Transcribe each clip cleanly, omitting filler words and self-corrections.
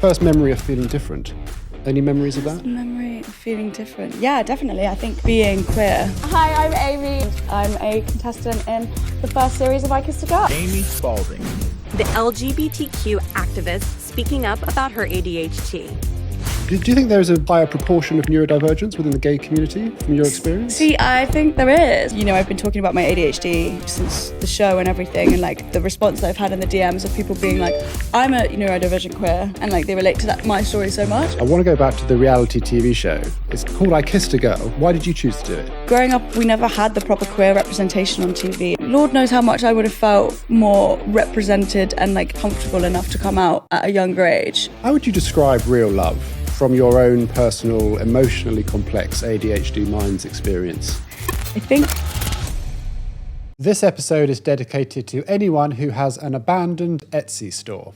First memory of feeling different. Any memories of that? First memory of feeling different. Yeah, definitely. I think being queer. Hi, I'm Amy. I'm a contestant in the first series of I Kissed a Girl. Amy Spalding. The LGBTQ activist speaking up about her ADHD. Do you think there is a higher proportion of neurodivergence within the gay community from your experience? See, I think there is. You know, I've been talking about my ADHD since the show and everything, and like the response that I've had in the DMs of people being like, I'm a neurodivergent queer, and like they relate to that my story so much. I want to go back to the reality TV show. It's called I Kissed a Girl. Why did you choose to do it? Growing up, we never had the proper queer representation on TV. Lord knows how much I would have felt more represented and like comfortable enough to come out at a younger age. How would you describe real love from your own personal, emotionally complex ADHD mind's experience? I think This episode is dedicated to anyone who has an abandoned Etsy store.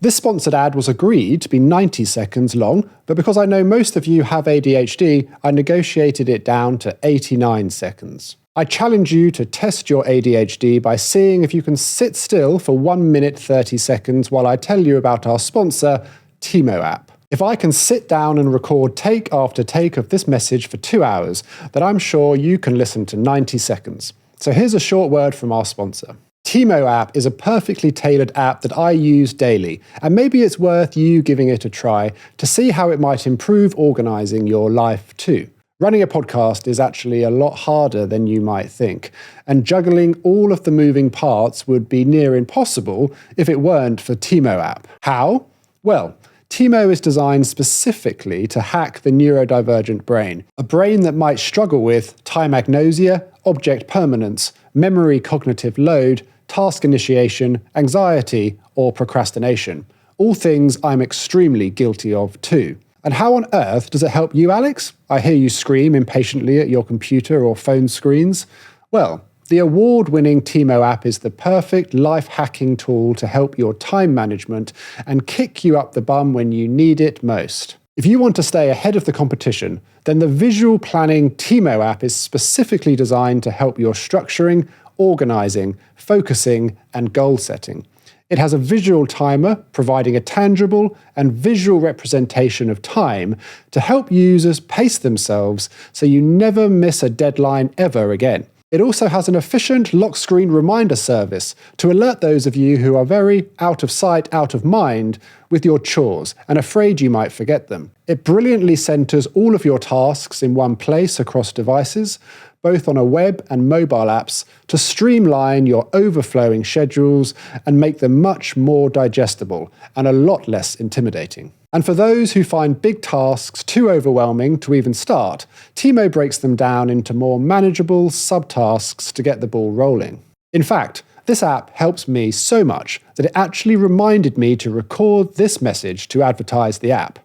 This sponsored ad was agreed to be 90 seconds long, but because I know most of you have ADHD, I negotiated it down to 89 seconds. I challenge you to test your ADHD by seeing if you can sit still for 1 minute 30 seconds while I tell you about our sponsor, Tiimo app. If I can sit down and record take after take of this message for 2 hours, then I'm sure you can listen to 90 seconds. So here's a short word from our sponsor. Tiimo app is a perfectly tailored app that I use daily, and maybe it's worth you giving it a try to see how it might improve organising your life too. Running a podcast is actually a lot harder than you might think, and juggling all of the moving parts would be near impossible if it weren't for Tiimo app. How? Well, Tiimo is designed specifically to hack the neurodivergent brain, a brain that might struggle with time agnosia, object permanence, memory cognitive load, task initiation, anxiety, or procrastination. All things I'm extremely guilty of too. And how on earth does it help you, Alex? I hear you scream impatiently at your computer or phone screens. Well, the award-winning Tiimo app is the perfect life-hacking tool to help your time management and kick you up the bum when you need it most. If you want to stay ahead of the competition, then the visual planning Tiimo app is specifically designed to help your structuring, organising, focusing, and goal setting. It has a visual timer, providing a tangible and visual representation of time to help users pace themselves so you never miss a deadline ever again. It also has an efficient lock screen reminder service to alert those of you who are very out of sight, out of mind with your chores and afraid you might forget them. It brilliantly centres all of your tasks in one place across devices, both on a web and mobile apps, to streamline your overflowing schedules and make them much more digestible and a lot less intimidating. And for those who find big tasks too overwhelming to even start, Tiimo breaks them down into more manageable subtasks to get the ball rolling. In fact, this app helps me so much that it actually reminded me to record this message to advertise the app.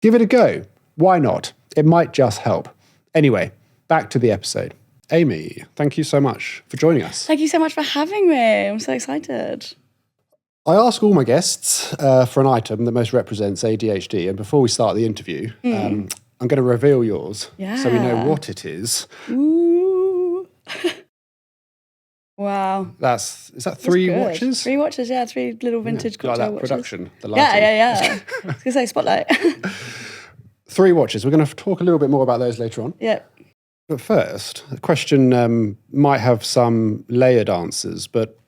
Give it a go. Why not? It might just help. Anyway, back to the episode. Amy, thank you so much for joining us. Thank you so much for having me. I'm so excited. I ask all my guests for an item that most represents ADHD, and before we start the interview, I'm going to reveal yours so we know what it is. Ooh. Wow. Is that 3 watches? 3 watches, yeah. 3 little vintage cocktail like that watches. production, the lighting. Yeah. I was going to say Spotlight. 3 watches. We're going to talk a little bit more about those later on. Yeah. But first, the question might have some layered answers, but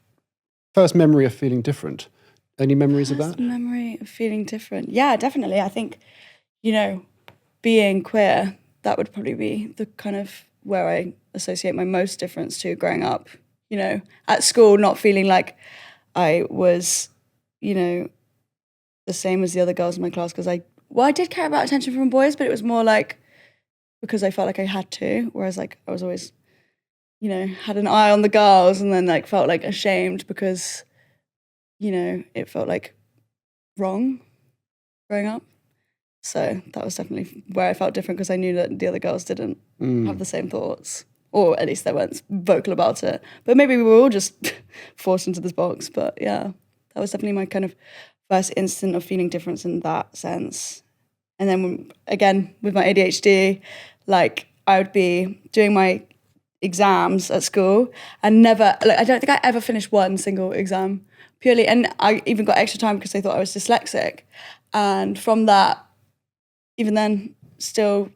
first memory of feeling different. Any memories of that? First memory of feeling different. Yeah, definitely. I think, being queer, that would probably be the kind of where I associate my most difference to growing up. At school, not feeling like I was, the same as the other girls in my class, because I did care about attention from boys, but it was more like because I felt like I had to, whereas like I was always, had an eye on the girls and then like felt like ashamed because, it felt like wrong growing up. So that was definitely where I felt different, because I knew that the other girls didn't have the same thoughts, or at least they weren't vocal about it. But maybe we were all just forced into this box. But yeah, that was definitely my kind of first instant of feeling difference in that sense. And then again, with my ADHD, like I would be doing my exams at school and never, I don't think I ever finished one single exam, purely, and I even got extra time because they thought I was dyslexic. And from that, even then, still,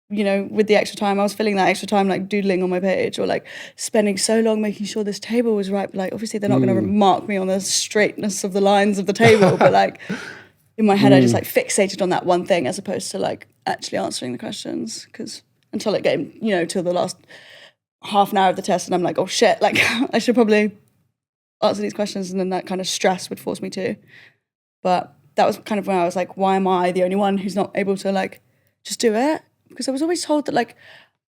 you know, with the extra time, I was filling that extra time like doodling on my page or like spending so long making sure this table was right. But like, obviously they're not going to remark me on the straightness of the lines of the table, but like in my head, I just like fixated on that one thing as opposed to like actually answering the questions. Because until it came, you know, till the last half an hour of the test, and I'm like, oh shit, like I should probably answer these questions, and then that kind of stress would force me to. But that was kind of when I was like, why am I the only one who's not able to like just do it? Because I was always told that like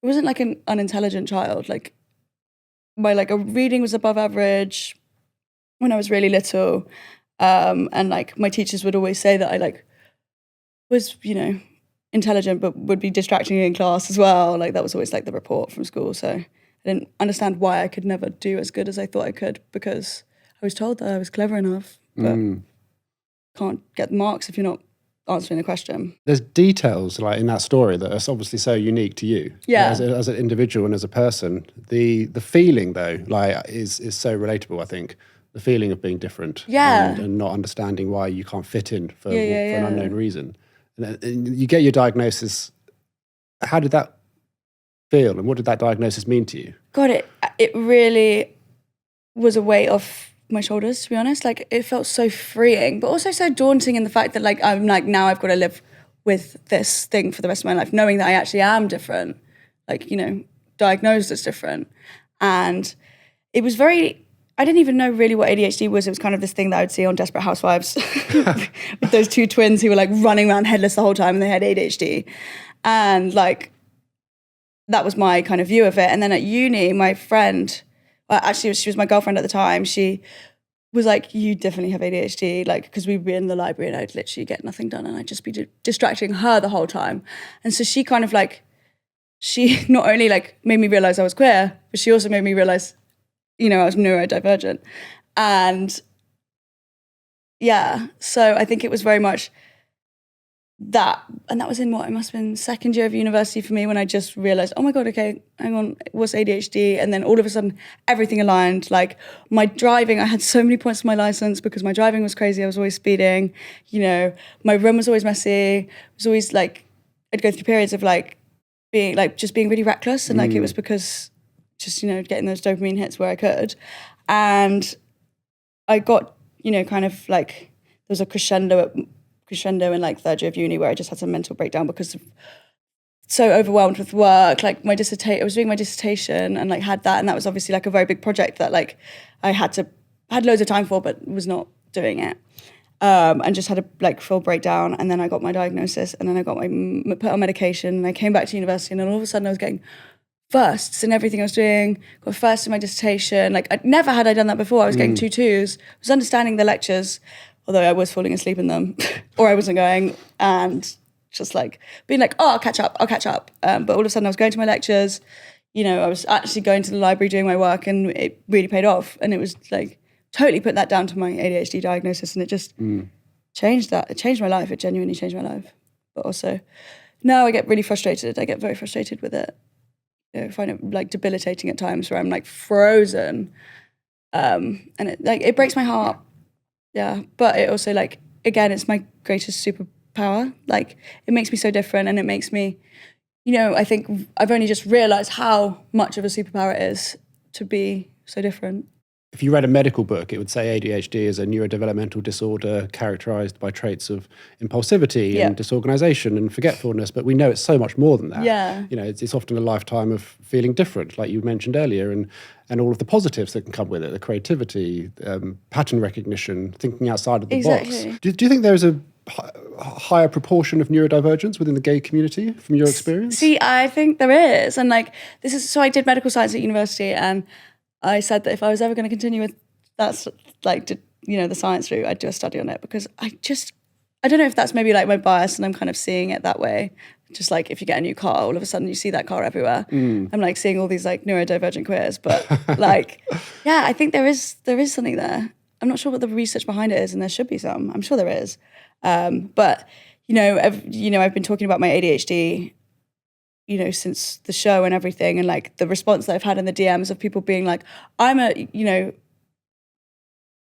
I wasn't like an unintelligent child. Like my like a reading was above average when I was really little, and like my teachers would always say that I like was, you know, intelligent but would be distracting in class as well. Like that was always like the report from school. So I didn't understand why I could never do as good as I thought I could, because I was told that I was clever enough, but can't get marks if you're not answering the question. There's details like in that story that are obviously so unique to you, Yeah. as an individual and as a person. The feeling though, like is so relatable. I think the feeling of being different, Yeah. and not understanding why you can't fit in for Yeah, an unknown reason. And you get your diagnosis. How did that feel, and what did that diagnosis mean to you? God, it really was a weight off my shoulders, to be honest. Like it felt so freeing, but also so daunting in the fact that like I'm like, now I've got to live with this thing for the rest of my life, knowing that I actually am different, like, you know, diagnosed as different. And it was very, I didn't even know really what ADHD was. It was kind of this thing that I would see on Desperate Housewives with those two twins who were like running around headless the whole time and they had ADHD. And like, that was my kind of view of it. And then at uni, my friend, well, actually, she was my girlfriend at the time. She was like, you definitely have ADHD, like, because we'd be in the library and I'd literally get nothing done and I'd just be distracting her the whole time. And so she kind of like, she not only like made me realize I was queer, but she also made me realize, you know, I was neurodivergent. And yeah, so I think it was very much that, and that was in what, it must have been second year of university for me, when I just realized, oh my God, okay, hang on, what's ADHD? And then all of a sudden everything aligned. Like my driving, I had so many points on my license because my driving was crazy. I was always speeding, you know, my room was always messy. It was always like, I'd go through periods of like being like, just being really reckless. And like, it was because just, you know, getting those dopamine hits where I could. And I got, you know, kind of like, there was a crescendo in like third year of uni where I just had some mental breakdown because of so overwhelmed with work. Like I was doing my dissertation and like had that, and that was obviously like a very big project that like I had loads of time for, but was not doing it. And just had a like full breakdown. And then I got my diagnosis, and then I got put on medication, and I came back to university, and then all of a sudden I was getting firsts in everything I was doing, got first in my dissertation. Like I'd never had I done that before. I was getting 2 2s, I was understanding the lectures, although I was falling asleep in them, or I wasn't going, and just like being like, oh, I'll catch up. But all of a sudden I was going to my lectures, you know, I was actually going to the library doing my work, and it really paid off. And it was like, totally put that down to my ADHD diagnosis, and it just changed that. It changed my life. It genuinely changed my life. But also, now I get really frustrated. I get very frustrated with it. You know, I find it like debilitating at times where I'm like frozen. And it breaks my heart. Yeah, but it also like, again, it's my greatest superpower. Like it makes me so different, and it makes me, you know, I think I've only just realized how much of a superpower it is to be so different. If you read a medical book, it would say ADHD is a neurodevelopmental disorder characterized by traits of impulsivity and disorganization and forgetfulness, but we know it's so much more than that. Yeah. You know, it's often a lifetime of feeling different, like you mentioned earlier, and all of the positives that can come with it, the creativity, pattern recognition, thinking outside of the box. Do you think there is a higher proportion of neurodivergence within the gay community from your experience? See, I think there is. And like, so I did medical science at university, and I said that if I was ever going to continue with that, like, you know, the science route, I'd do a study on it, because I don't know if that's maybe like my bias and I'm kind of seeing it that way. Just like if you get a new car, all of a sudden you see that car everywhere. I'm like seeing all these like neurodivergent queers, but like, yeah, I think there is something there. I'm not sure what the research behind it is, and there should be some. I'm sure there is. But I've been talking about my ADHD, you know, since the show and everything, and like the response that I've had in the DMs of people being like, I'm a, you know,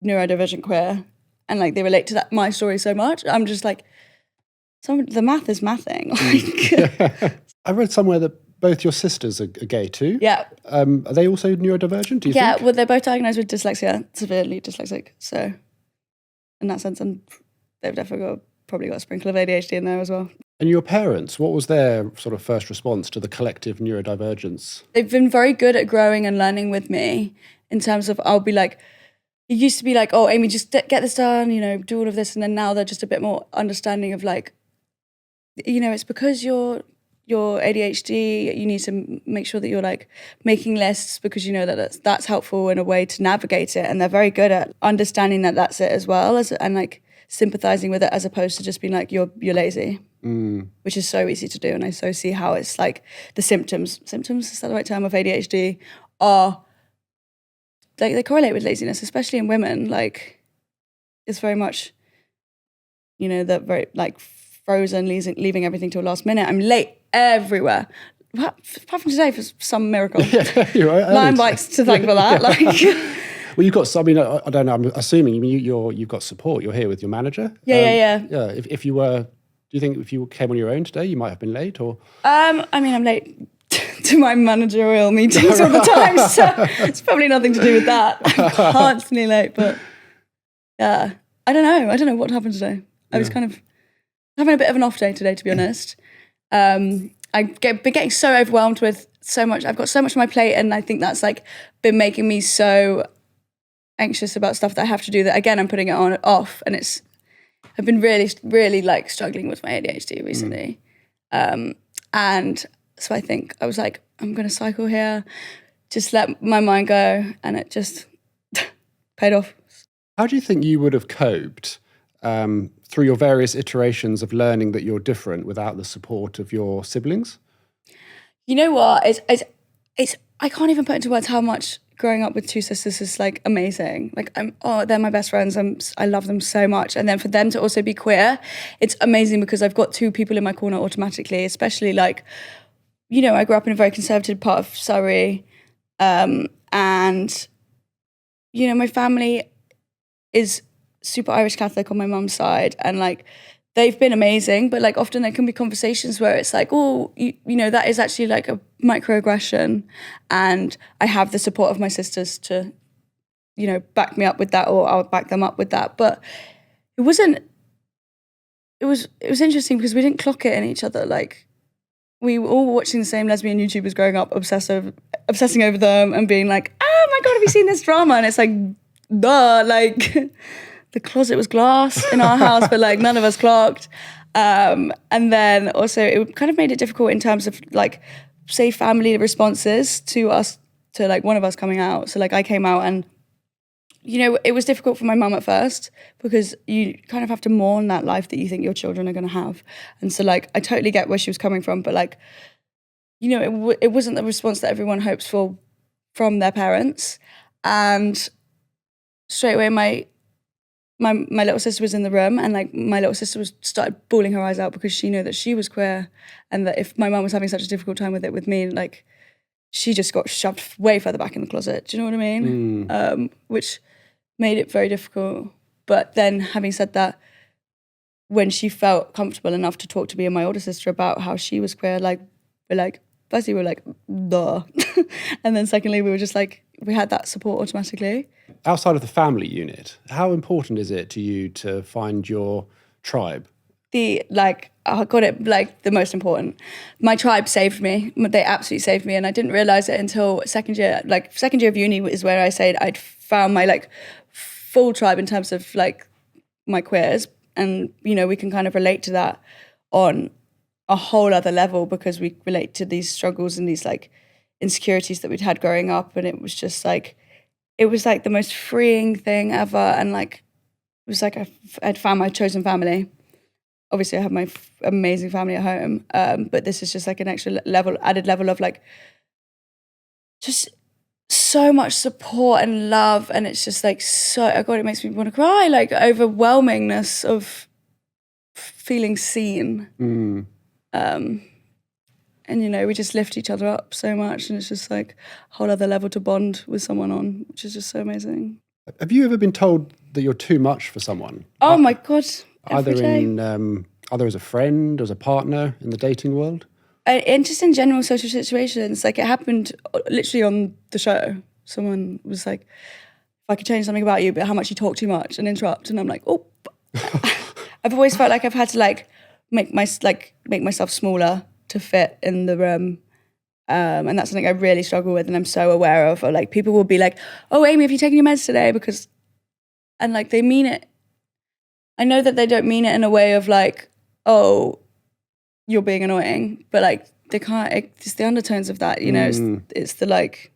neurodivergent queer, and like they relate to that my story so much. I'm just like, the math is mathing. Like, I read somewhere that both your sisters are gay too. yeah. Are they also neurodivergent, do you Yeah, think? well, they're both diagnosed with dyslexia, severely dyslexic. So in that sense, they've definitely probably got a sprinkle of ADHD in there as well. And your parents, what was their sort of first response to the collective neurodivergence? They've been very good at growing and learning with me in terms of, I'll be like, it used to be like, oh, Amy, just get this done, you know, do all of this. And then now they're just a bit more understanding of like, you know, it's because you're ADHD, you need to make sure that you're like making lists because you know that that's helpful in a way to navigate it. And they're very good at understanding that that's it as well, and like sympathizing with it, as opposed to just being like, you're lazy, which is so easy to do. And I so see how it's like the symptoms, is that the right term, of ADHD are like, they correlate with laziness, especially in women. Like, it's very much, you know, that very like frozen, leaving everything till last minute. I'm late everywhere. Apart from today, for some miracle. Yeah, you're right. Lion bikes to thank for that. Like, well, you've got. I mean, I don't know. I'm assuming you've got support. You're here with your manager. Yeah. Yeah. If you were, do you think if you came on your own today, you might have been late? Or I mean, I'm late to my managerial meetings all the time, so it's probably nothing to do with that. I'm constantly late, but yeah, I don't know what happened today. I was kind of having a bit of an off day today, to be honest. Been getting so overwhelmed with so much. I've got so much on my plate, and I think that's like been making me so anxious about stuff that I have to do that, again, I'm putting it off, and I've been really, really like struggling with my ADHD recently. And so I think I was like, I'm going to cycle here, just let my mind go, and it just paid off. how do you think you would have coped through your various iterations of learning that you're different without the support of your siblings? You know what? It's I can't even put into words how much growing up with two sisters is like amazing. Like they're my best friends. I love them so much. And then for them to also be queer, it's amazing because I've got two people in my corner automatically, especially like, you know, I grew up in a very conservative part of Surrey. And, you know, my family is super Irish Catholic on my mum's side. And like, they've been amazing, but like often there can be conversations where it's like, oh, you know, that is actually like a microaggression. And I have the support of my sisters to, you know, back me up with that, or I'll back them up with that. But it was interesting because we didn't clock it in each other. Like, we were all watching the same lesbian YouTubers growing up, obsessing over them and being like, oh my God, have you seen this drama? And it's like, duh, like the closet was glass in our house, but like none of us clocked. And then also it kind of made it difficult in terms of like, say, family responses to us, to like one of us coming out. So like I came out, and, you know, it was difficult for my mum at first because you kind of have to mourn that life that you think your children are going to have. And so like, I totally get where she was coming from, but like, you know, it wasn't the response that everyone hopes for from their parents. And straight away, my little sister was in the room, and like my little sister started bawling her eyes out because she knew that she was queer, and that if my mum was having such a difficult time with it with me, like she just got shoved way further back in the closet. Do you know what I mean? Which made it very difficult. But then having said that, when she felt comfortable enough to talk to me and my older sister about how she was queer, like firstly we were like, duh. And then secondly, we were just like, we had that support automatically. Outside of the family unit, how important is it to you to find your tribe? I got it, like the most important. My tribe saved me. They absolutely saved me. And I didn't realize it until second year. Like second year of uni is where I said I'd found my like full tribe in terms of like my queers. And, you know, we can kind of relate to that on a whole other level because we relate to these struggles and these like insecurities that we'd had growing up. And it was just like, it was like the most freeing thing ever. And like, it was like I'd found my chosen family. Obviously I have my amazing family at home. But this is just like an extra added level of like, just so much support and love. And it's just like, oh God, it makes me want to cry, like overwhelmingness of feeling seen. And, you know, we just lift each other up so much, and it's just like a whole other level to bond with someone on, which is just so amazing. Have you ever been told that you're too much for someone? Oh my God. Either Every day. either as a friend, as a partner in the dating world? And just in general social situations, like it happened literally on the show. Someone was like, if I could change something about you, but how much you talk too much and interrupt. And I'm like, oh, I've always felt like I've had to like make myself smaller to fit in the room. And that's something I really struggle with and I'm so aware of. Or like people will be like, oh, Amy, have you taken your meds today? And like they mean it. I know that they don't mean it in a way of like, oh, you're being annoying, but like they can't, it's the undertones of that, you know, it's the like,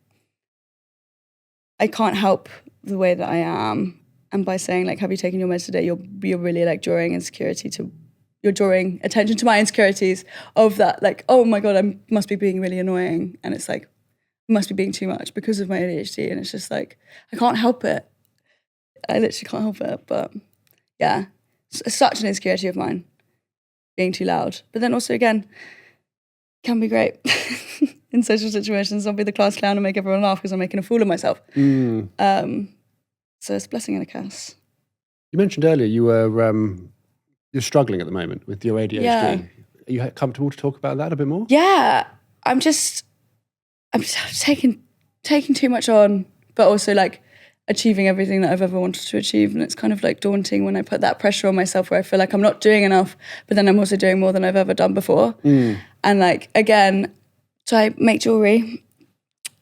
I can't help the way that I am. And by saying like, have you taken your meds today? You're really like drawing attention to my insecurities of that, like, oh my God, I must be being really annoying. And it's like, I must be being too much because of my ADHD. And it's just like, I can't help it. I literally can't help it. But yeah, it's such an insecurity of mine, being too loud. But then also again, can be great in social situations. I'll be the class clown and make everyone laugh because I'm making a fool of myself. So it's a blessing and a curse. You mentioned earlier you were you're struggling at the moment with your ADHD. Yeah. Are you comfortable to talk about that a bit more? Yeah, I'm taking too much on, but also like achieving everything that I've ever wanted to achieve. And it's kind of like daunting when I put that pressure on myself where I feel like I'm not doing enough, but then I'm also doing more than I've ever done before. And like, again, so I make jewelry.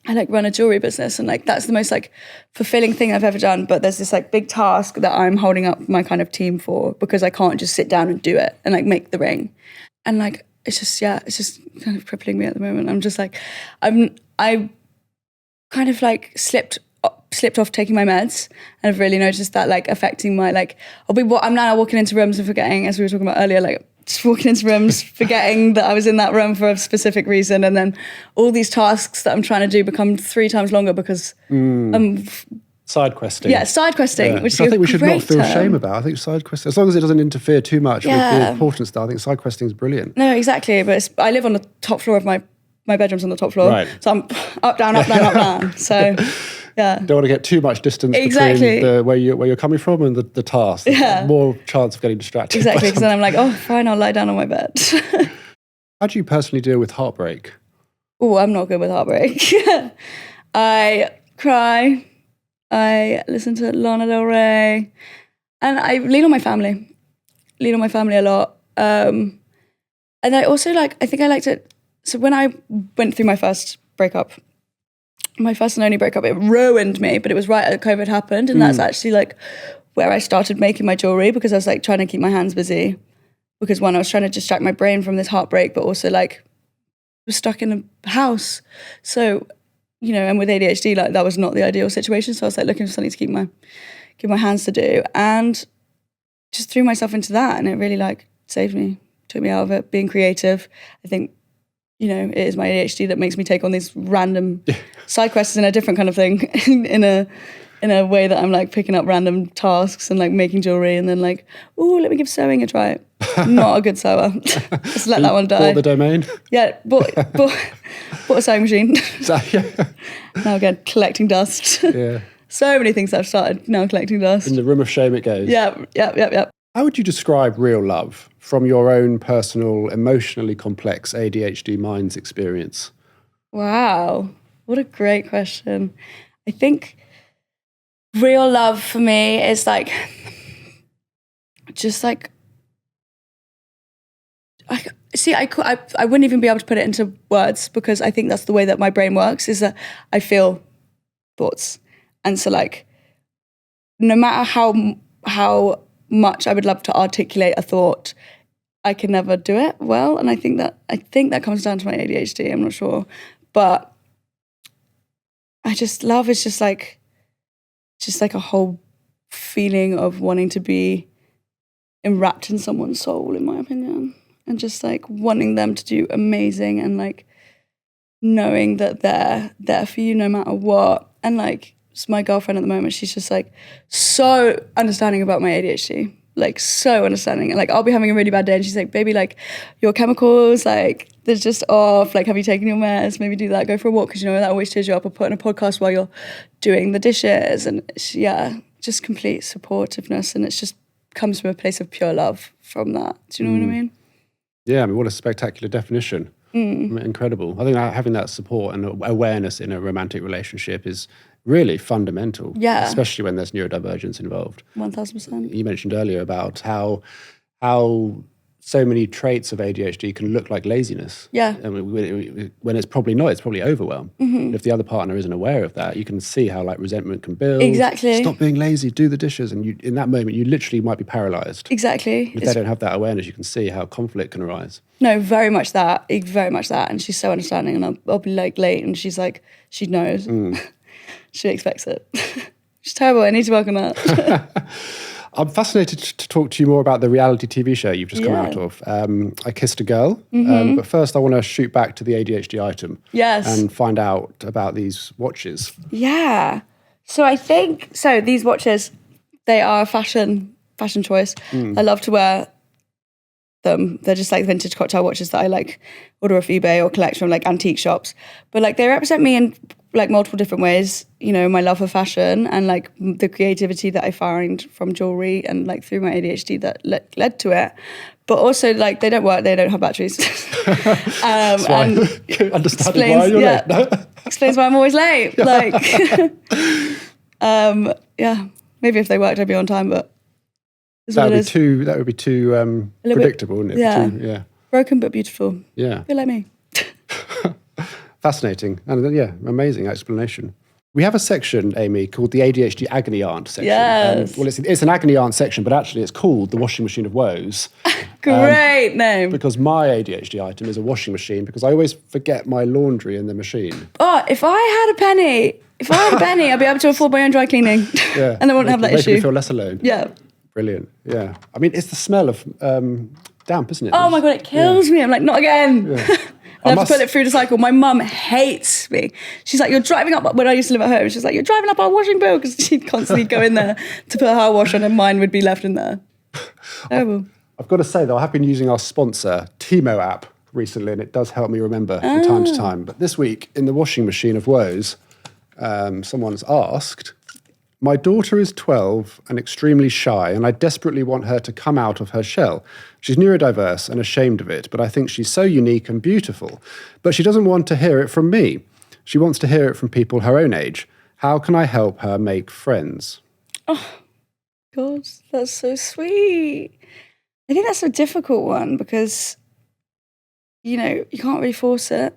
I like run a jewelry business and like that's the most like fulfilling thing I've ever done. But there's this like big task that I'm holding up my kind of team for because I can't just sit down and do it and like make the ring. And like, it's just kind of crippling me at the moment. I'm just like, I kind of like slipped off taking my meds and I've really noticed that like affecting my like, I'm now walking into rooms and forgetting, as we were talking about earlier, like just walking into rooms, forgetting that I was in that room for a specific reason. And then all these tasks that I'm trying to do become 3 times longer because I'm side questing. Yeah, side questing, which I think we should not feel term. shame about. I think side questing, as long as it doesn't interfere too much with the important stuff, I think side questing is brilliant. No, exactly. But I live on the top floor of my bedroom's on the top floor. Right. So I'm up, down, up, down, up, down. So yeah. Don't want to get too much distance between where you're coming from and the task. There's more chance of getting distracted. Exactly, because then I'm like, oh, fine, I'll lie down on my bed. How do you personally deal with heartbreak? Oh, I'm not good with heartbreak. I cry. I listen to Lana Del Rey. And I lean on my family. Lean on my family a lot. And I also I think I like to, so when I went through my first breakup, my first and only breakup, it ruined me, but it was right as COVID happened. And that's actually like where I started making my jewelry because I was like trying to keep my hands busy. Because one, I was trying to distract my brain from this heartbreak, but also like was stuck in a house. So, you know, and with ADHD, like that was not the ideal situation. So I was like looking for something to keep my hands to do and just threw myself into that. And it really like saved me, took me out of it, being creative. I think, you know, it is my ADHD that makes me take on these random side quests in a different kind of thing in a way that I'm like picking up random tasks and like making jewelry and then like, oh, let me give sewing a try. Not a good sewer. Just let that one die. Bought the domain? Yeah, bought a sewing machine. Now again, collecting dust. Yeah. So many things I've started now collecting dust. In the room of shame it goes. Yeah. How would you describe real love from your own personal, emotionally complex ADHD mind's experience? Wow, what a great question. I think real love for me is like, just like, I wouldn't even be able to put it into words because I think that's the way that my brain works is that I feel thoughts. And so like, no matter how much I would love to articulate a thought, I can never do it well. And I think that comes down to my ADHD. I'm not sure. But love is just like a whole feeling of wanting to be enwrapped in someone's soul, in my opinion. And just like wanting them to do amazing and like knowing that they're there for you no matter what. And like, my girlfriend at the moment, she's just like so understanding about my ADHD. like so understanding. Like I'll be having a really bad day and she's like, baby, like your chemicals, like they're just off. Like, have you taken your meds? Maybe do that, go for a walk, because you know that always cheers you up. Or put on a podcast while you're doing the dishes. And just complete supportiveness. And it's just comes from a place of pure love from that. Do you know what I mean? Yeah, I mean, what a spectacular definition. I mean, incredible. I think having that support and awareness in a romantic relationship is really fundamental. Yeah. Especially when there's neurodivergence involved. 1000%. You mentioned earlier about how so many traits of ADHD can look like laziness. Yeah. I mean, when it's probably not, it's probably overwhelm. And if the other partner isn't aware of that, you can see how like resentment can build. Exactly. Stop being lazy, do the dishes. And in that moment, you literally might be paralyzed. Exactly. If they don't have that awareness, you can see how conflict can arise. No, very much that. Very much that. And she's so understanding. And I'll be like late and she's like, she knows. She expects it. She's terrible. I need to work on that. I'm fascinated to talk to you more about the reality TV show you've just come out of. I Kissed a Girl. But first, I want to shoot back to the ADHD item. Yes. And find out about these watches. Yeah. So I think, these watches, they are a fashion choice. I love to wear them. They're just like vintage cocktail watches that I like order off eBay or collect from like antique shops. But like they represent me in like multiple different ways, you know, my love for fashion and like the creativity that I find from jewelry and like through my ADHD that led to it. But also like they don't work, they don't have batteries. And understanding why you're late. No? Explains why I'm always late. Yeah. Like, maybe if they worked I'd be on time, but that would be too predictable, wouldn't it? Yeah. Broken but beautiful. Yeah. Feel like me. Fascinating. And amazing explanation. We have a section, Amy, called the ADHD agony aunt section. Yes. Well, it's an agony aunt section, but actually it's called the washing machine of woes. Great name. Because my ADHD item is a washing machine because I always forget my laundry in the machine. Oh, if I had a penny, I'd be able to afford my own dry cleaning. Yeah. And I wouldn't have that issue. Make me feel less alone. Yeah. Brilliant. Yeah. I mean, it's the smell of damp, isn't it? Oh my God, it kills me. I'm like, not again. Yeah. I have to put it through the cycle. My mum hates me. She's like, you're driving up, when I used to live at home, she's like, you're driving up our washing bill, because she'd constantly go in there to put her wash on and mine would be left in there. Terrible. I've got to say, though, I have been using our sponsor, Tiimo app, recently, and it does help me remember from time to time. But this week, in the washing machine of woes, someone's asked, my daughter is 12 and extremely shy, and I desperately want her to come out of her shell. She's neurodiverse and ashamed of it, but I think she's so unique and beautiful. But she doesn't want to hear it from me. She wants to hear it from people her own age. How can I help her make friends? Oh, God, that's so sweet. I think that's a difficult one because, you know, you can't really force it.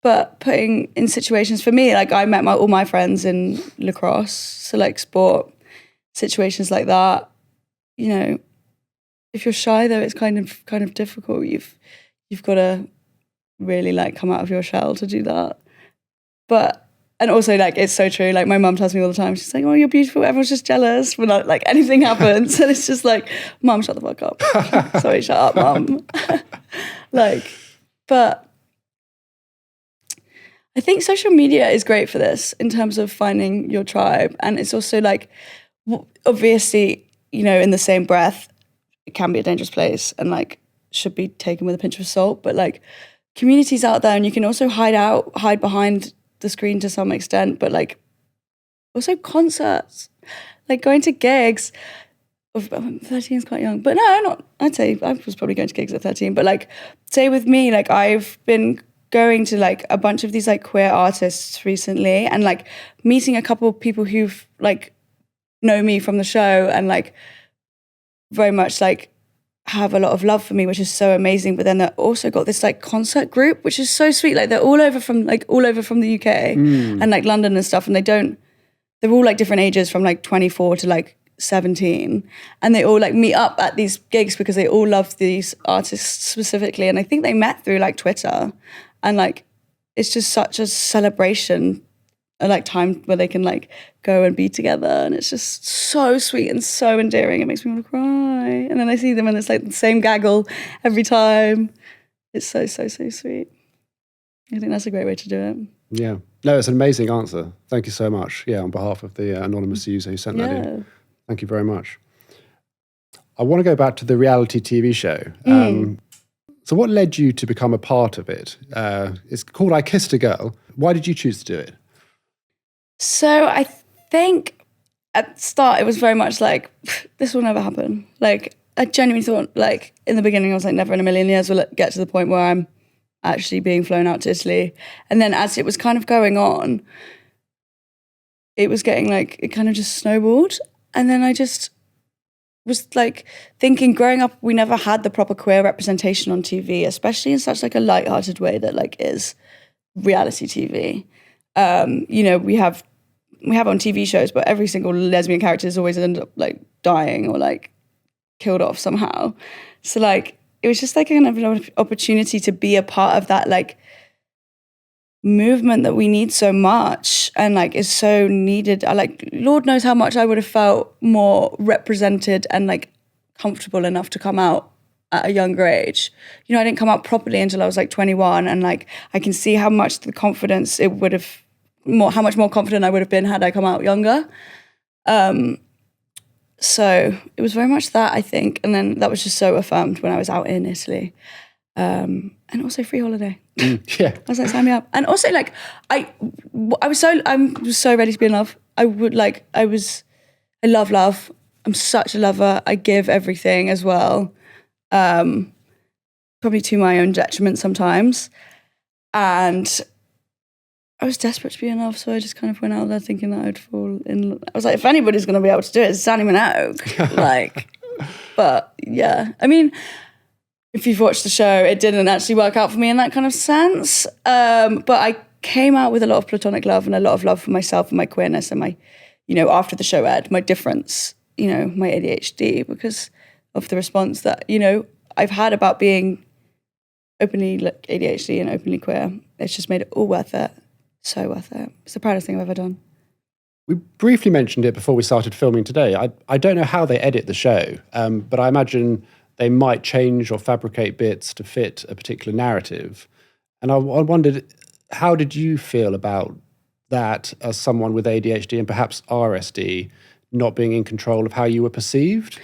But putting in situations, for me, like I met all my friends in lacrosse, so like sport situations like that. You know, if you're shy though, it's kind of difficult. You've got to really like come out of your shell to do that. But and also like it's so true. Like my mum tells me all the time. She's like, "Oh, you're beautiful." Everyone's just jealous when like anything happens, and it's just like, "Mum, shut the fuck up." Sorry, shut up, Mum. But. I think social media is great for this in terms of finding your tribe. And it's also like, obviously, you know, in the same breath, it can be a dangerous place and like should be taken with a pinch of salt. But like communities out there and you can also hide behind the screen to some extent. But like also concerts, like going to gigs. 13 is quite young. But no, I'd say I was probably going to gigs at 13. But like, say with me, like I've been going to like a bunch of these like queer artists recently and like meeting a couple of people who've like know me from the show and like very much like have a lot of love for me, which is so amazing. But then they've also got this like concert group, which is so sweet. Like they're all over from the UK and like London and stuff. And they're all like different ages from like 24 to like 17, and they all like meet up at these gigs because they all love these artists specifically. And I think they met through like Twitter. And like, it's just such a celebration, like time where they can like go and be together. And it's just so sweet and so endearing. It makes me want to cry. And then I see them and it's like the same gaggle every time. It's so, so, so sweet. I think that's a great way to do it. Yeah. No, it's an amazing answer. Thank you so much. Yeah, on behalf of the anonymous user who sent that in. Thank you very much. I want to go back to the reality TV show. So what led you to become a part of it? It's called I Kissed a Girl. Why did you choose to do it? So I think at the start it was very much like, this will never happen. Like, I genuinely thought, like, in the beginning I was like, never in a million years will it get to the point where I'm actually being flown out to Italy. And then as it was kind of going on, it was getting like, it kind of just snowballed. And then I just was like thinking, growing up, we never had the proper queer representation on TV, especially in such like a lighthearted way that like is reality TV. You know, we have on TV shows, but every single lesbian character has always ended up like dying or like killed off somehow. So like, it was just like kind of an opportunity to be a part of that like movement that we need so much and like is so needed. I like, Lord knows how much I would have felt more represented and like comfortable enough to come out at a younger age. You know, I didn't come out properly until I was like 21, and like I can see how much the confidence it would have how much more confident I would have been had I come out younger. So it was very much that, I think. And then that was just so affirmed when I was out in Italy. And also free holiday. Yeah. I was like, sign me up. And also like, I'm so ready to be in love. I love love. I'm such a lover. I give everything as well. Probably to my own detriment sometimes. And I was desperate to be in love, so I just kind of went out there thinking that I'd fall in love. I was like, if anybody's going to be able to do it, it's Danny Minogue. Like, but yeah. I mean, if you've watched the show, it didn't actually work out for me in that kind of sense. But I came out with a lot of platonic love and a lot of love for myself and my queerness and my, you know, after the show aired, my difference, you know, my ADHD, because of the response that, you know, I've had about being openly like ADHD and openly queer. It's just made it all worth it. So worth it. It's the proudest thing I've ever done. We briefly mentioned it before we started filming today. I don't know how they edit the show, but I imagine they might change or fabricate bits to fit a particular narrative. And I wondered, how did you feel about that as someone with ADHD and perhaps RSD not being in control of how you were perceived?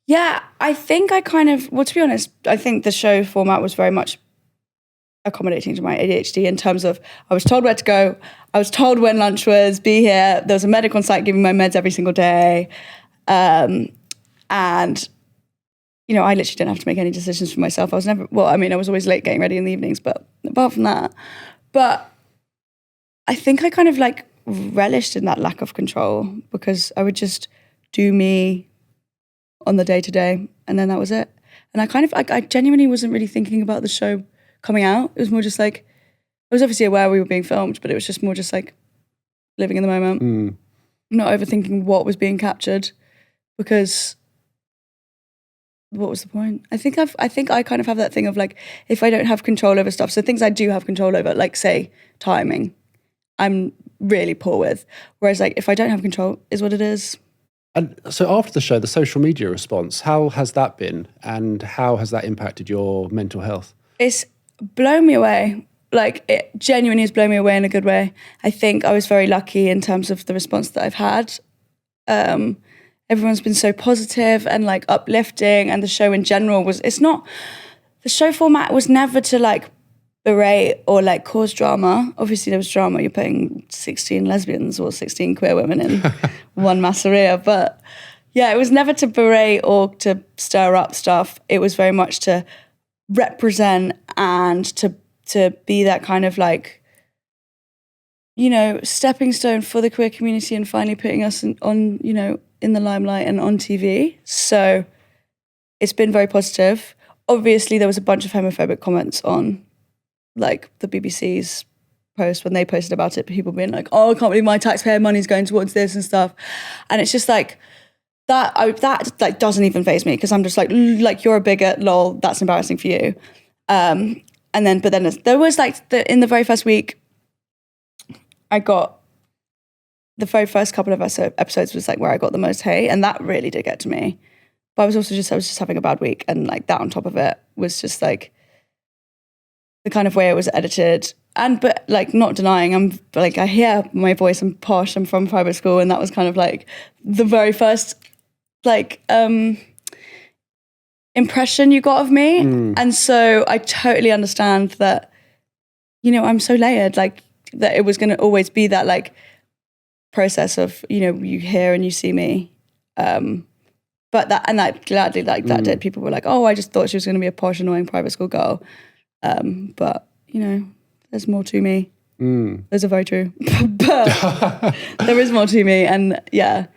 Yeah, I think to be honest, I think the show format was very much accommodating to my ADHD in terms of I was told where to go, I was told when lunch was, be here, there was a medic on site giving my meds every single day. And, you know, I literally didn't have to make any decisions for myself. I was always late getting ready in the evenings, but apart from that. But I think I kind of like relished in that lack of control because I would just do me on the day-to-day and then that was it. And I genuinely wasn't really thinking about the show coming out. It was more just like, I was obviously aware we were being filmed, but it was just more just like living in the moment, not overthinking what was being captured, because what was the point? I think I kind of have that thing of like, if I don't have control over stuff, so things I do have control over, like say timing, I'm really poor with. Whereas like, if I don't have control, is what it is. And so after the show, the social media response, how has that been? And how has that impacted your mental health? It's blown me away. Like, it genuinely has blown me away in a good way. I think I was very lucky in terms of the response that I've had. Everyone's been so positive and like uplifting, and the show in general the show format was never to like berate or like cause drama. Obviously there was drama, you're putting 16 lesbians or 16 queer women in one masseria, but yeah, it was never to berate or to stir up stuff. It was very much to represent and to be that kind of like, you know, stepping stone for the queer community and finally putting us on, you know, in the limelight and on TV. So it's been very positive. Obviously there was a bunch of homophobic comments on like the BBC's post when they posted about it, people being like, oh, I can't believe my taxpayer money's going towards this and stuff. And it's just like, that like doesn't even faze me, because I'm just like you're a bigot, lol, that's embarrassing for you. But then there was like in the very first week, I got the very first couple of episodes was like where I got the most hate, and that really did get to me. But I was just having a bad week, and like that on top of it was just like the kind of way it was edited. But like not denying, I'm like, I hear my voice, I'm posh, I'm from private school, and that was kind of like the very first like impression you got of me. And so I totally understand that, you know, I'm so layered, like that it was going to always be that like process of, you know, you hear and you see me. But that gladly, like that did. People were like, oh, I just thought she was going to be a posh, annoying private school girl. But, you know, there's more to me. Those are very true. But there is more to me. And yeah,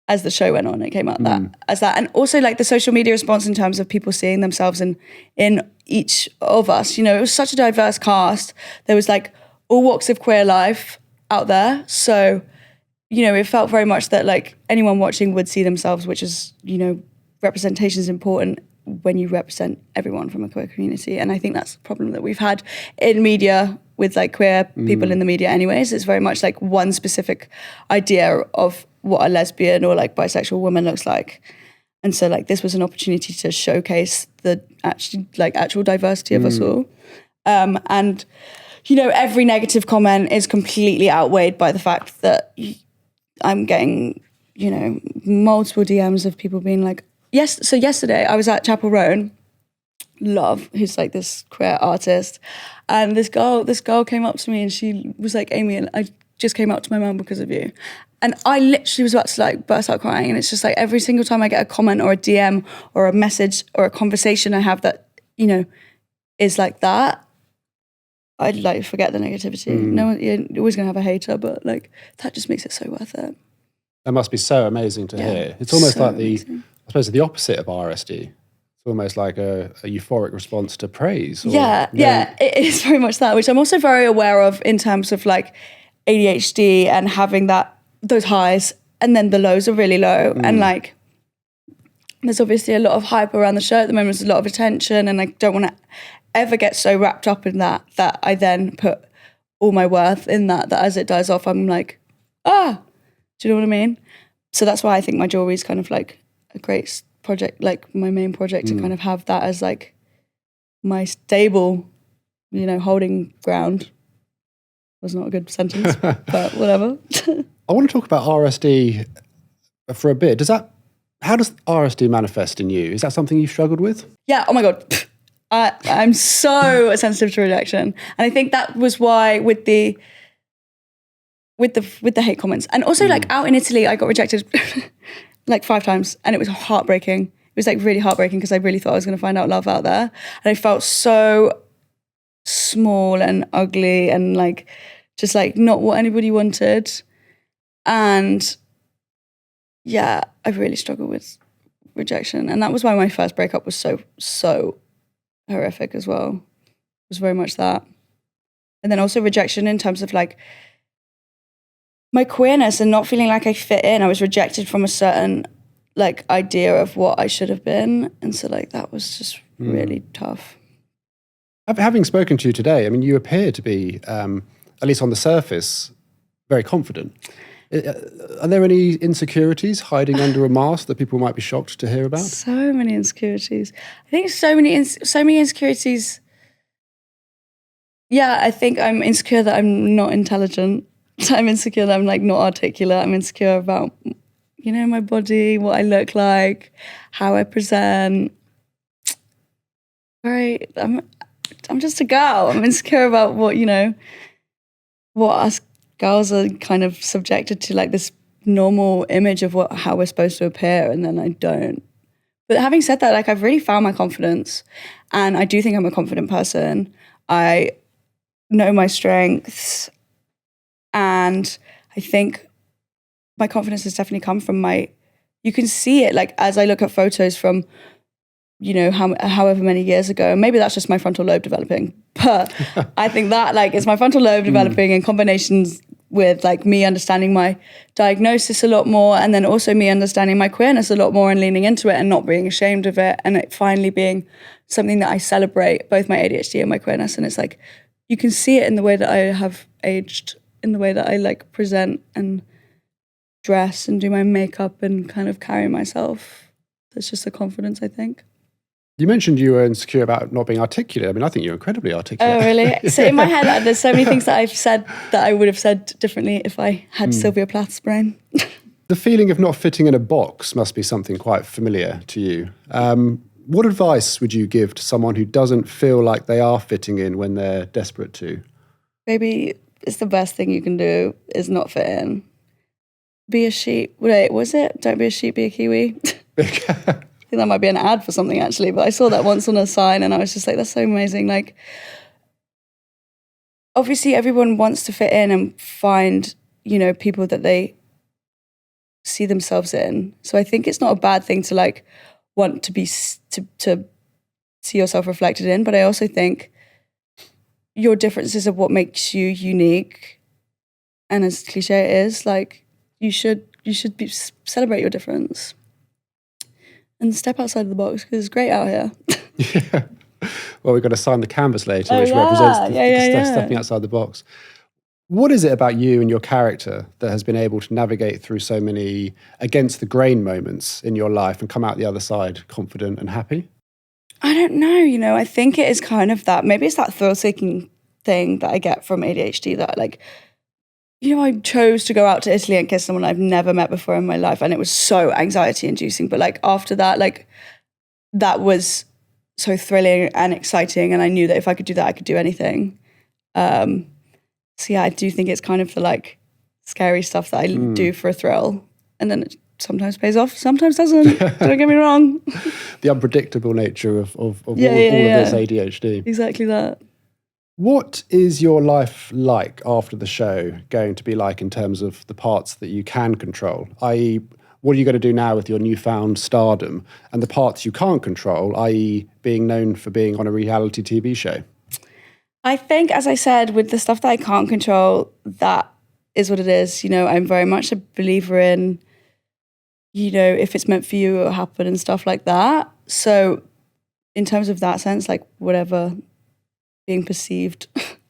as the show went on, it came out as that. And also like the social media response in terms of people seeing themselves in each of us. You know, it was such a diverse cast. There was like all walks of queer life out there. So, you know, it felt very much that like anyone watching would see themselves, which is, you know, representation is important when you represent everyone from a queer community. And I think that's the problem that we've had in media with like queer people in the media anyways. It's very much like one specific idea of what a lesbian or like bisexual woman looks like. And so like this was an opportunity to showcase the actual diversity of us all. And, you know, every negative comment is completely outweighed by the fact that I'm getting, you know, multiple DMs of people being like, yes. So yesterday I was at Chapel Roan, Love, who's like this queer artist. And this girl came up to me and she was like, Amy, I just came out to my mum because of you. And I literally was about to like burst out crying. And it's just like every single time I get a comment or a DM or a message or a conversation I have that, you know, is like that, I'd like forget the negativity. No one, you're always gonna have a hater, but like that just makes it so worth it. That must be so amazing to hear. It's almost like I suppose the opposite of RSD. It's almost like a euphoric response to praise. Or, yeah, it is very much that, which I'm also very aware of in terms of like ADHD and having those highs and then the lows are really low. And like, there's obviously a lot of hype around the show at the moment. There's a lot of attention and I don't want to ever get so wrapped up in that I then put all my worth in that as it dies off, I'm like, do you know what I mean? So that's why I think my jewelry is kind of like a great project, like my main project, to kind of have that as like my stable, you know, holding ground. Was not a good sentence, but whatever. I want to talk about RSD for a bit. How does RSD manifest in you? Is that something you've struggled with? Yeah, oh my God. I'm so sensitive to rejection. And I think that was why with the hate comments. And also like out in Italy, I got rejected like 5 times and it was heartbreaking. It was like really heartbreaking because I really thought I was going to find out love out there. And I felt so small and ugly and like just like not what anybody wanted. And yeah, I really struggled with rejection. And that was why my first breakup was so horrific as well. It was very much that. And then also rejection in terms of like my queerness and not feeling like I fit in. I was rejected from a certain like idea of what I should have been. And so like that was just really tough. Having spoken to you today, I mean, you appear to be, at least on the surface, very confident. Are there any insecurities hiding under a mask that people might be shocked to hear about? So many insecurities. I think so many insecurities. Yeah, I think I'm insecure that I'm not intelligent. I'm insecure that I'm like not articulate. I'm insecure about, you know, my body, what I look like, how I present. Right, I'm just a girl. I'm insecure about what, you know, what us girls are kind of subjected to, like this normal image of how we're supposed to appear, and then I don't. But having said that, like I've really found my confidence, and I do think I'm a confident person. I know my strengths, and I think my confidence has definitely come from you can see it, like as I look at photos from, you know, however many years ago, maybe that's just my frontal lobe developing, but I think that like it's my frontal lobe developing in combinations with like me understanding my diagnosis a lot more, and then also me understanding my queerness a lot more and leaning into it and not being ashamed of it, and it finally being something that I celebrate, both my ADHD and my queerness. And it's like, you can see it in the way that I have aged, in the way that I like present and dress and do my makeup and kind of carry myself. That's just a confidence, I think. You mentioned you were insecure about not being articulate. I mean, I think you're incredibly articulate. Oh, really? So in my head, there's so many things that I've said that I would have said differently if I had Sylvia Plath's brain. The feeling of not fitting in a box must be something quite familiar to you. What advice would you give to someone who doesn't feel like they are fitting in when they're desperate to? Maybe it's the best thing you can do is not fit in. Be a sheep. Wait, was it? Don't be a sheep, be a kiwi. I think that might be an ad for something actually, but I saw that once on a sign and I was just like, that's so amazing. Like, obviously everyone wants to fit in and find, you know, people that they see themselves in. So I think it's not a bad thing to like want to be, to see yourself reflected in, but I also think your differences are what makes you unique. And as cliche it is, like, you should celebrate your difference and step outside of the box because it's great out here. Yeah. Well, we've got to sign the canvas later, which yeah. represents stepping outside the box. What is it about you and your character that has been able to navigate through so many against the grain moments in your life and come out the other side confident and happy? I don't know, you know, I think it is kind of that, maybe it's that thrill-seeking thing that I get from ADHD that like, you know, I chose to go out to Italy and kiss someone I've never met before in my life. And it was so anxiety inducing. But like after that, like that was so thrilling and exciting. And I knew that if I could do that, I could do anything. So yeah, I do think it's kind of the like scary stuff that I do for a thrill. And then it sometimes pays off, sometimes doesn't. Don't get me wrong. The unpredictable nature of all of this ADHD. Exactly that. What is your life like after the show going to be like in terms of the parts that you can control? I.e., what are you going to do now with your newfound stardom? And the parts you can't control, i.e. being known for being on a reality TV show? I think, as I said, with the stuff that I can't control, that is what it is. You know, I'm very much a believer in, you know, if it's meant for you, it'll happen and stuff like that. So in terms of that sense, like whatever being perceived,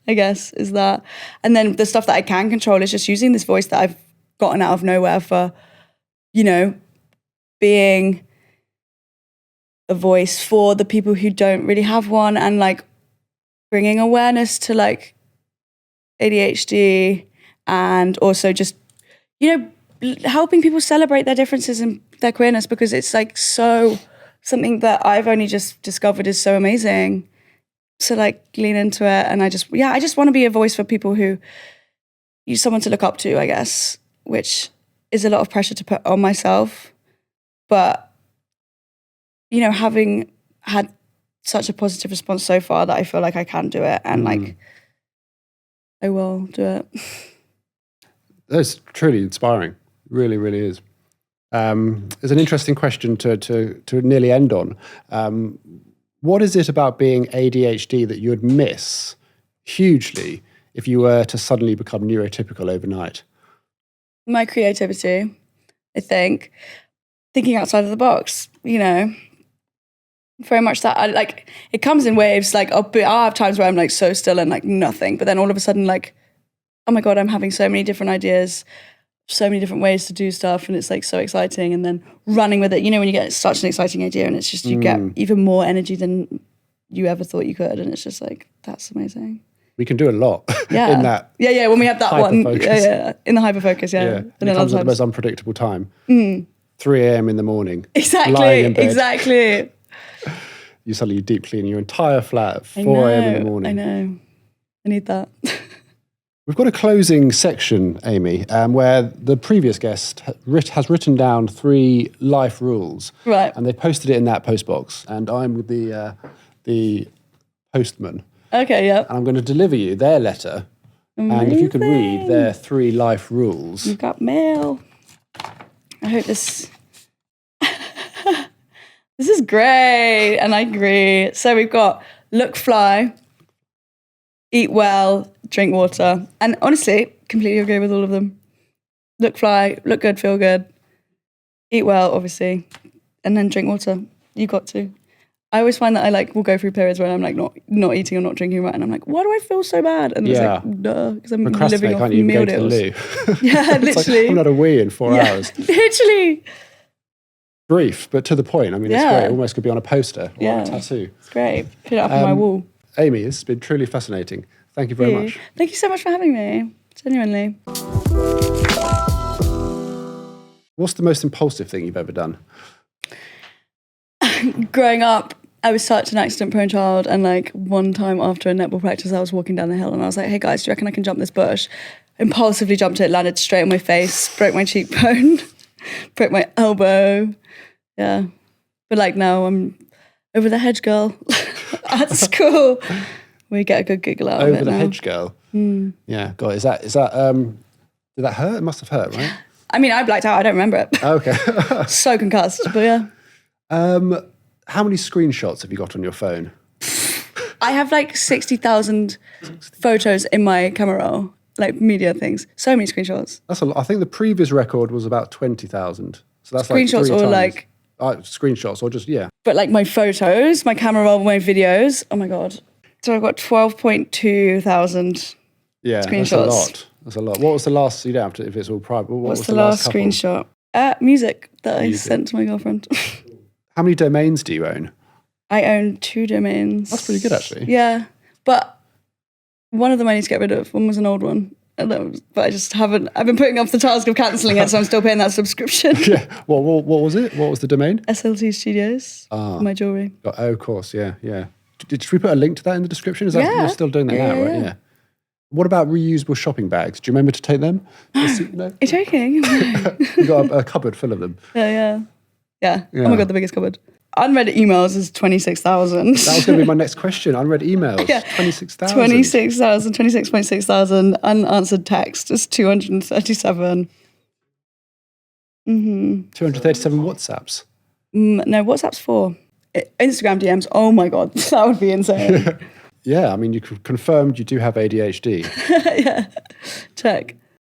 I guess, is that. And then the stuff that I can control is just using this voice that I've gotten out of nowhere for, you know, being a voice for the people who don't really have one and like bringing awareness to like ADHD and also just, you know, helping people celebrate their differences and their queerness because it's like so something that I've only just discovered is so amazing. So like lean into it and I just want to be a voice for people who use someone to look up to, I guess, which is a lot of pressure to put on myself. But, you know, having had such a positive response so far that I feel like I can do it and like I will do it. That's truly inspiring. Really, really is. It's an interesting question to nearly end on. What is it about being ADHD that you would miss hugely if you were to suddenly become neurotypical overnight? My creativity, I think. Thinking outside of the box, you know. Very much that. I like it comes in waves. Like I'll have times where I'm like so still and like nothing, but then all of a sudden like, oh my God, I'm having so many different ideas, so many different ways to do stuff, and it's like so exciting. And then running with it, you know, when you get such an exciting idea, and it's just you get even more energy than you ever thought you could, and it's just like that's amazing. We can do a lot in that. Yeah. When we have that one, in the hyper focus, And it comes at the most unpredictable time. 3 a.m. in the morning. Exactly. Lying in bed. Exactly. You suddenly deep clean your entire flat at 4 a.m. in the morning. I know. I need that. We've got a closing section, Amy, where the previous guest has written down 3 life rules. Right. And they posted it in that postbox. And I'm with the postman. Okay, yeah. And I'm going to deliver you their letter. Amazing. And if you could read their 3 life rules. You've got mail. I hope this... This is great, and I agree. So we've got look fly, eat well, drink water. And honestly, completely agree with all of them. Look fly, look good, feel good. Eat well, obviously. And then drink water. You got to. I always find that I like will go through periods where I'm like not eating or not drinking right, and I'm like, why do I feel so bad? And it's like, duh, because I'm living off meal deals. Yeah, literally. Like, I'm not a wee in 4 hours. Literally. Brief, but to the point. I mean, it's great. It almost could be on a poster or a tattoo. It's great. Put it up on my wall. Amy, it's been truly fascinating. Thank you very much. Thank you so much for having me. Genuinely. What's the most impulsive thing you've ever done? growing up, I was such an accident-prone child, and like one time after a netball practice, I was walking down the hill and I was like, hey guys, do you reckon I can jump this bush? Impulsively jumped it, landed straight on my face, broke my cheekbone, broke my elbow. Yeah. But like now I'm over the hedge girl at school. We get a good giggle out of it Over the now. hedge girl. Yeah, God, is that did that hurt? It must have hurt, right? I mean, I blacked out. I don't remember it. Okay. So concussed, but yeah. How many screenshots have you got on your phone? I have like 60,000 photos in my camera roll, like media things. So many screenshots. That's a lot. I think the previous record was about 20,000. So that's Screenshots like 3 or times. like... Screenshots or just, yeah. But like my photos, my camera roll, my videos. Oh my God. So I've got 12.2 thousand screenshots. That's a lot. That's a lot. What was the last, you don't have to, if it's all private, what What's was the last couple? screenshot? Music that I sent to my girlfriend. How many domains do you own? I own 2 domains. That's pretty good, actually. Yeah. But one of them I need to get rid of. One was an old one. But I just haven't, I've been putting off the task of cancelling it, so I'm still paying that subscription. Yeah. What was it? What was the domain? SLT Studios, my jewellery. Oh, of course, yeah. Did we put a link to that in the description? Is that you're still doing that now, right? Yeah. What about reusable shopping bags? Do you remember to take them? Just, Are you joking? No. You got a cupboard full of them. Yeah. Oh my God, the biggest cupboard. Unread emails is 26,000. That was going to be my next question. Unread emails, 26,000. 26.6 thousand. Unanswered text is 237. 237 WhatsApps. No, WhatsApp's 4. Instagram DMs, oh my God, that would be insane. Yeah, I mean, you confirmed you do have ADHD. Yeah, check.